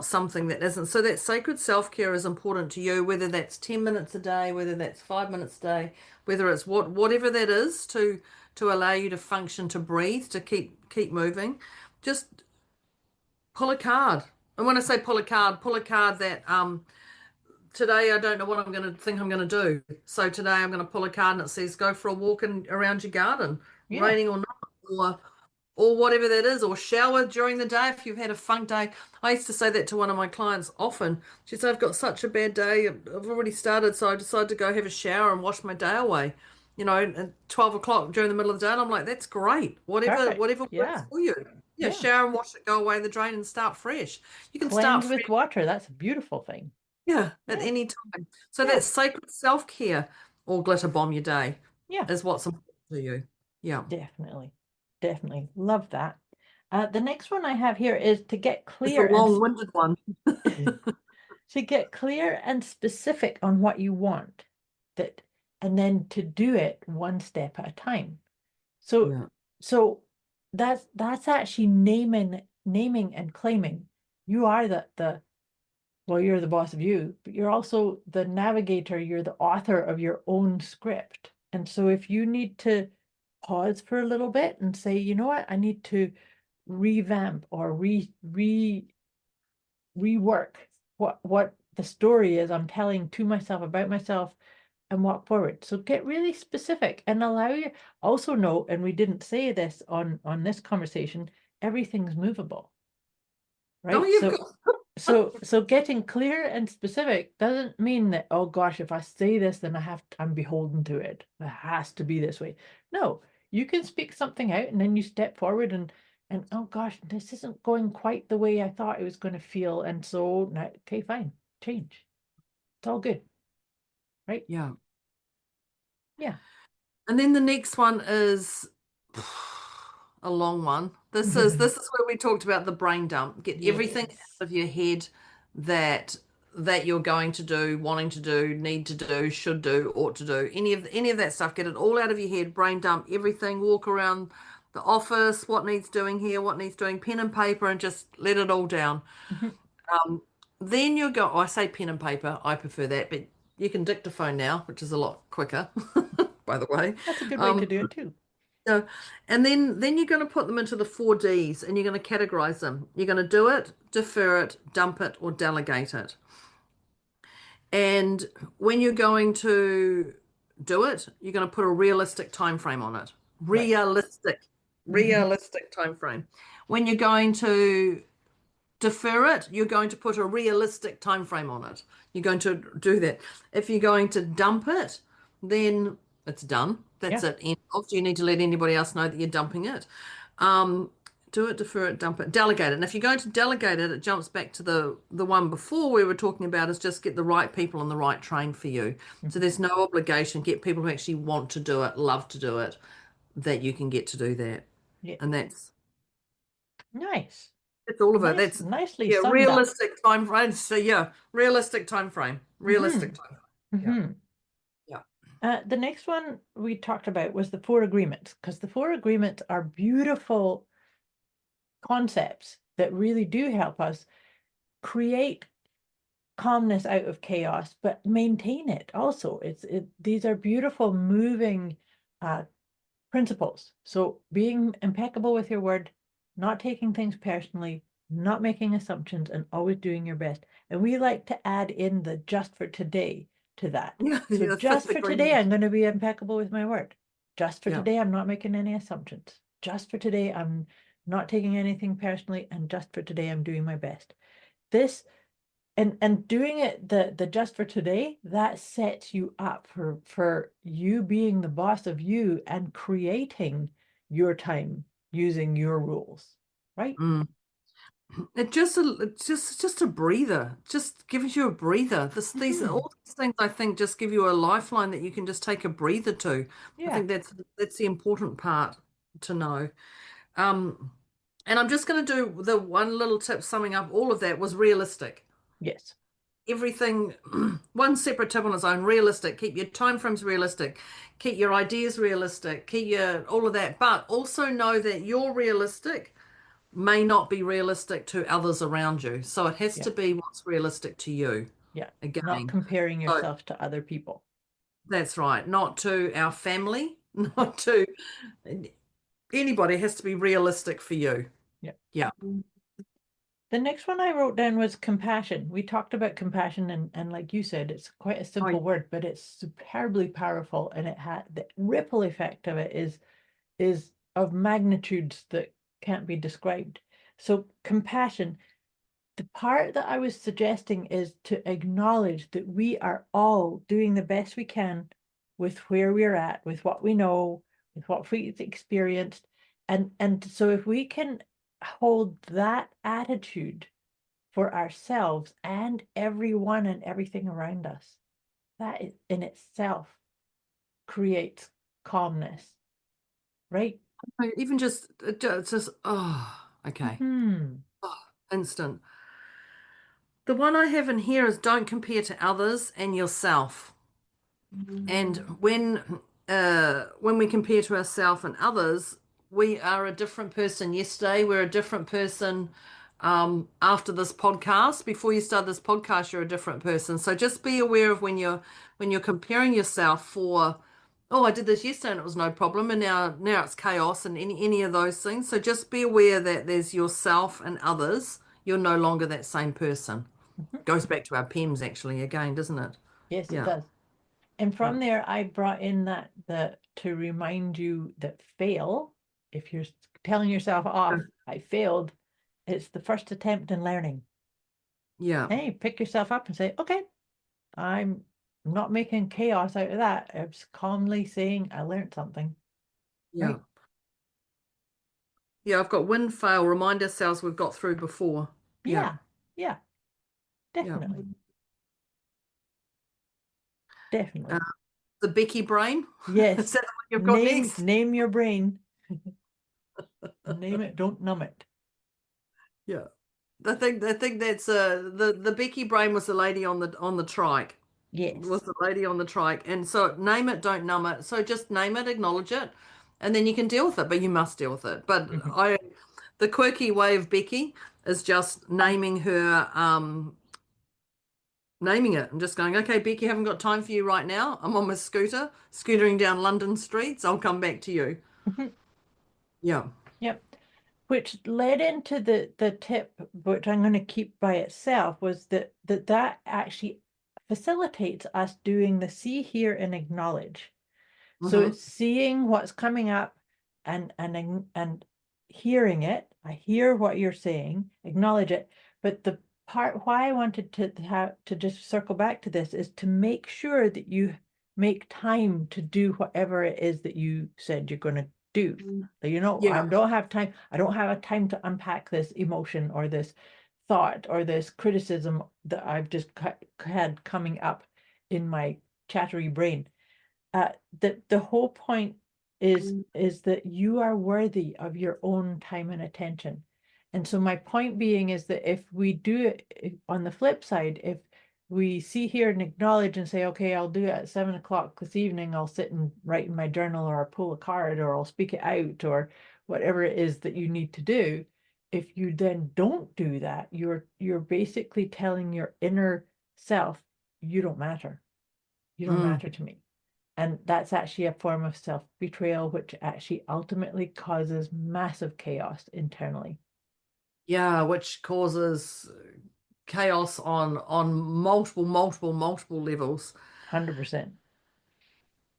something that isn't. So that sacred self-care is important to you, whether that's 10 minutes a day, whether that's 5 minutes a day, whether it's whatever that is to allow you to function, to breathe, to keep moving. Just pull a card. And when I say pull a card that today I don't know what I'm going to do. So today I'm going to pull a card and it says go for a walk around your garden, raining or not, or whatever that is, or shower during the day if you've had a funk day. I used to say that to one of my clients often. She said, I've got such a bad day. I've already started, so I decided to go have a shower and wash my day away. You know, at 12 o'clock during the middle of the day. And I'm like, that's great. Whatever works for you. Yeah, shower and wash it, go away the drain and start fresh. You can Cleanse start with water. That's a beautiful thing. Yeah, at any time. So that's sacred self-care or glitter bomb your day. Yeah. Is what's important to you. Yeah. Definitely. Definitely. Love that. The next one I have here is to get clear. It's a long-winded one. To get clear and specific on what you want, and then to do it one step at a time. So that's actually naming and claiming. You are you're the boss of you, but you're also the navigator, you're the author of your own script. And so if you need to pause for a little bit and say, you know what, I need to revamp or rework what the story is I'm telling to myself about myself, and walk forward. So get really specific and allow you also know, and we didn't say this on this conversation, everything's movable. Right? So getting clear and specific doesn't mean that, oh gosh, if I say this, then I'm beholden to it. It has to be this way. No, you can speak something out and then you step forward and oh gosh, this isn't going quite the way I thought it was going to feel. And so now, okay, fine, change. It's all good. Right? Yeah. Yeah. And then the next one is a long one. This is where we talked about the brain dump. Get everything Yes. out of your head that you're going to do, wanting to do, need to do, should do, ought to do. Any of that stuff. Get it all out of your head. Brain dump everything. Walk around the office. What needs doing here? What needs doing? Pen and paper, and just let it all down. Mhm. Then you go. I say pen and paper. I prefer that, but you can dictaphone now, which is a lot quicker. By the way. That's a good way to do it too. So, and then you're going to put them into the 4Ds and you're going to categorize them. You're going to do it, defer it, dump it, or delegate it. And when you're going to do it, you're going to put a realistic time frame on it. Right. Realistic time frame. When you're going to defer it, you're going to put a realistic time frame on it. You're going to do that. If you're going to dump it, then it's done. That's Yeah. it. End of. Do you need to let anybody else know that you're dumping it? Do it, defer it, dump it, delegate it. And if you're going to delegate it, it jumps back to the one before we were talking about is just get the right people on the right train for you. So there's no obligation. Get people who actually want to do it, love to do it, that you can get to do that. Yeah. And that's Nice. all of it. Nice, That's nicely summed up. realistic time frame. So yeah, realistic time frame. Realistic time frame. Yeah. Mhm. Yeah. The next one we talked about was the 4 agreements, because the 4 agreements are beautiful concepts that really do help us create calmness out of chaos, but maintain it also. These are beautiful moving principles. So being impeccable with your word, not taking things personally, not making assumptions, and always doing your best. And we like to add in the just for today to that. Yeah. So Yeah, just fifth for today, agreement. I'm going to be impeccable with my word. Just for Yeah. today, I'm not making any assumptions. Just for today, I'm not taking anything personally. And just for today, I'm doing my best. This and doing it the just for today, that sets you up for you being the boss of you and creating your time using your rules, right? Mm. It's just a breather. Just gives you a breather. These Mhm. all these things I think just give you a lifeline that you can just take a breather to. I Yeah. think that's the important part to know. Um, and I'm just going to do the one little tip summing up all of that was realistic. Yes. Everything, one separate tip on its own, realistic. Keep your time frames realistic. Keep your ideas realistic. Keep your all of that. But also know that you're realistic may not be realistic to others around you. So it has Yeah. to be what's realistic to you. Yeah. Again. Not comparing So yourself to other people. that's right. Not to our family, not to anybody. It has to be realistic for you. Yeah. Yeah. The next one I wrote down was compassion. We talked about compassion, and like you said, it's quite a simple word, but it's superbly powerful, and it had the ripple effect of it is of magnitudes that can't be described. So compassion, the part that I was suggesting is to acknowledge that we are all doing the best we can with where we're at, with what we know, with what we've experienced. And so if we can hold that attitude for ourselves and everyone and everything around us, that in itself creates calmness, right? Even just oh, okay. Hmm. Oh, instant. The one I have in here is don't compare to others and yourself. And when we compare to ourselves and others, we are a different person. Yesterday, we're a different person. After this podcast, before you start this podcast, you're a different person. So just be aware of when you're comparing yourself for, oh, I did this yesterday and it was no problem, and now it's chaos and any of those things. So just be aware that there's yourself and others. You're no longer that same person. Mhm. Goes back to our PEMS actually again, doesn't it? Yes, it Yeah. does. And Yeah. from there, I brought in that to remind you that fail, if you're telling yourself off, I failed, it's the first attempt in learning. Yeah. Hey, pick yourself up and say, okay, I'm not making chaos out of that. I'm just calmly saying I learned something. Yeah. Right? Yeah, I've got win, fail, remind ourselves we've got through before. Yeah. Yeah. Yeah. Yeah. Definitely. Uh, Definitely. the Becky brain. Is Yes. that what you've got next? Name your brain. Name it, don't numb it. Yeah. I think that's the Becky brain was the lady on the trike. Was Yes. the lady on the trike. And so name it, don't numb it. So just name it, acknowledge it, and then you can deal with it, but you must deal with it. But Mhm. the quirky way of Becky is just naming it. I'm just going, okay, Becky, haven't got time for you right now. I'm on my scooter, scootering down London streets. I'll come back to you. Mhm. Yeah. Yep. Which led into the tip, which I'm going to keep by itself, was that actually facilitates us doing the see, hear, and acknowledge. So Mm-hmm. it's seeing what's coming up and hearing it. I hear what you're saying, acknowledge it. But the part why I wanted to just circle back to this is to make sure that you make time to do whatever it is that you said you're going to do. That, I Yeah. don't have time. I don't have a time to unpack this emotion or this thought or this criticism that I've just had coming up in my chattery brain. The whole point is that you are worthy of your own time and attention. And so my point being is that if we do it on the flip side, if we see here and acknowledge and say, okay, I'll do it at 7 o'clock this evening, I'll sit and write in my journal, or I'll pull a card, or I'll speak it out, or whatever it is that you need to do. If you then don't do that, you're basically telling your inner self, you don't matter. You don't Mm. matter to me. And that's actually a form of self-betrayal, which actually ultimately causes massive chaos internally. Yeah, which causes chaos on multiple levels. 100%.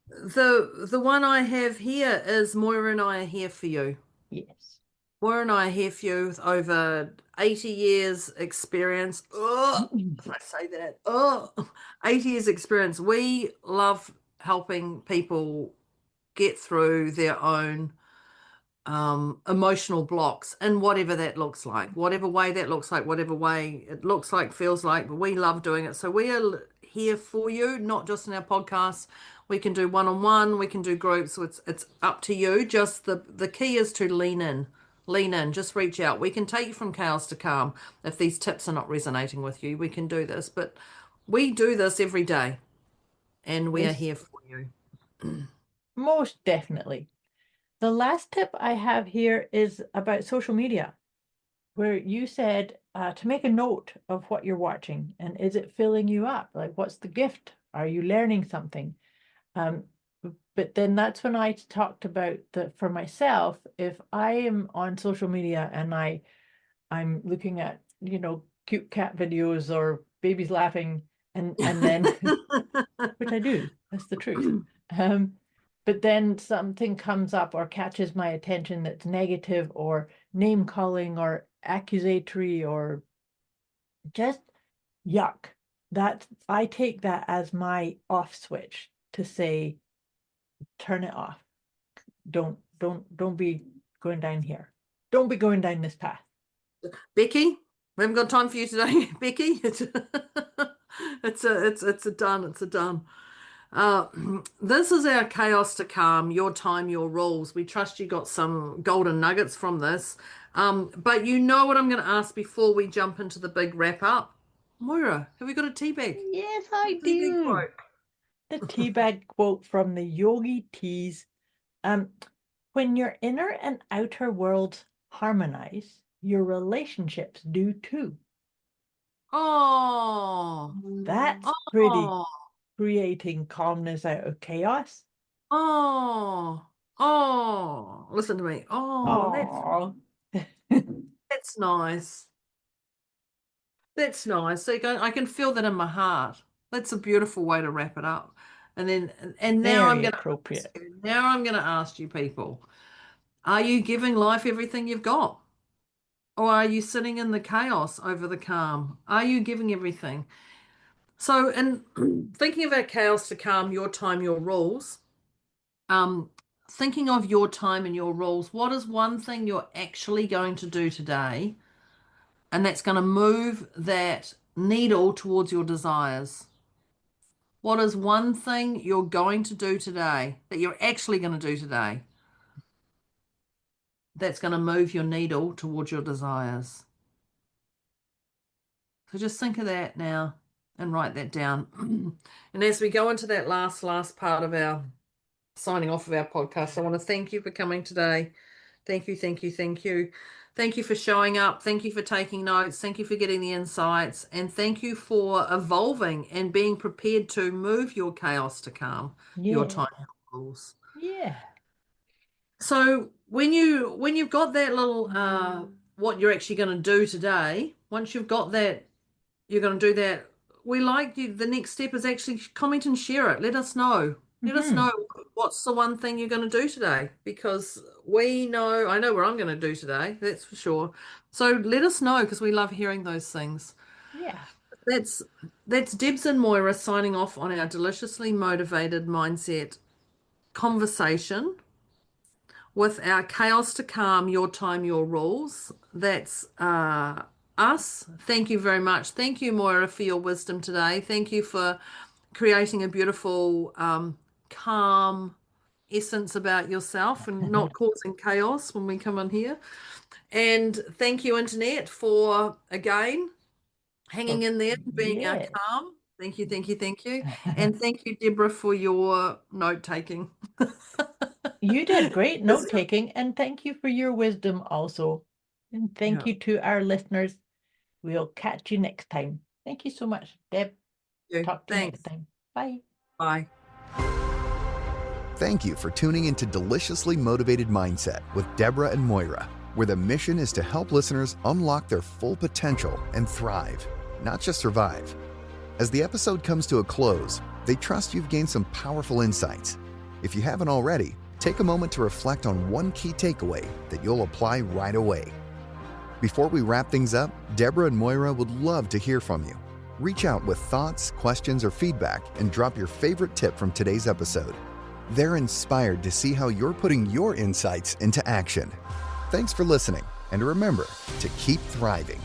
The one I have here is Moira and I are here for you. Yes. Moira and I are here for you with over 80 years experience. Oh, if I say that, 80 years experience. We love helping people get through their own emotional blocks and whatever that looks like, whatever way that looks like, whatever way it looks like, feels like, but we love doing it. So we are here for you, not just in our podcast. We can do one-on-one, we can do groups, so it's up to you. Just the key is to lean in, just reach out. We can take you from chaos to calm. If these tips are not resonating with you, we can do this, but we do this every day and we are Yes, here for you. most definitely. The last tip I have here is about social media, where you said to make a note of what you're watching and is it filling you up? Like, what's the gift? Are you learning something? Um, but then that's when I talked about that for myself. If I am on social media and I'm looking at, cute cat videos or babies laughing, and then which I do, that's the truth. Um, but then something comes up or catches my attention that's negative or name calling or accusatory or just yuck. That I take that as my off switch to say, turn it off. Don't be going down here. Don't be going down this path. Becky, we haven't got time for you today, Becky. It's a done. It's a done. Uh, this is our chaos to calm. Your time, your rules. We trust you got some golden nuggets from this. But you know what I'm going to ask before we jump into the big wrap up. Moira, have we got a tea bag? Yes, I Tea bag do. quote. The teabag quote from the Yogi Teas. Um, when your inner and outer worlds harmonize, your relationships do too. Oh, That's pretty oh, creating calmness out of chaos. oh, oh. Listen to me. Oh, Oh, that's nice. That's nice. So I can feel that in my heart. That's a beautiful way to wrap it up. And now very appropriate. now I'm gonna ask you people, are you giving life everything you've got? Or are you sitting in the chaos over the calm? Are you giving everything? So, in thinking about chaos to calm, your time, your rules, thinking of your time and your rules, what is one thing you're actually going to do today? And that's going to move that needle towards your desires. What is one thing you're going to do today that you're actually going to do today that's going to move your needle towards your desires? So just think of that now and write that down. And as we go into that last part of our signing off of our podcast, I want to thank you for coming today. Thank you, thank you, thank you. Thank you for showing up. Thank you for taking notes. Thank you for getting the insights. And thank you for evolving and being prepared to move your chaos to calm, your time rules. Yeah. So when you've got that little what you're actually going to do today, once you've got that, you're going to do that. We like you. The next step is actually comment and share it. Let us know. Let us know what's the one thing you're going to do today, because I know what I'm going to do today. That's for sure. So let us know, because we love hearing those things. Yeah. That's Debz and Moira signing off on our deliciously motivated mindset conversation with our chaos to calm, your time, your rules. That's us. Thank you very much. Thank you, Moira, for your wisdom today. Thank you for creating a beautiful, calm essence about yourself and not causing chaos when we come on here. And thank you, Internet, for again hanging in there and being our calm. Thank you, thank you, thank you. And thank you, Deborah, for your note taking. You did great note taking, and thank you for your wisdom also. And thank you to our listeners. We'll catch you next time. Thank you so much, Deb. Talk to you next time. Bye. Bye. Thank you for tuning into Deliciously Motivated Mindset with Deborah and Moira, where the mission is to help listeners unlock their full potential and thrive, not just survive. As the episode comes to a close, they trust you've gained some powerful insights. If you haven't already, take a moment to reflect on one key takeaway that you'll apply right away. Before we wrap things up, Deborah and Moira would love to hear from you. Reach out with thoughts, questions, or feedback and drop your favorite tip from today's episode. They're inspired to see how you're putting your insights into action. Thanks for listening, and remember to keep thriving.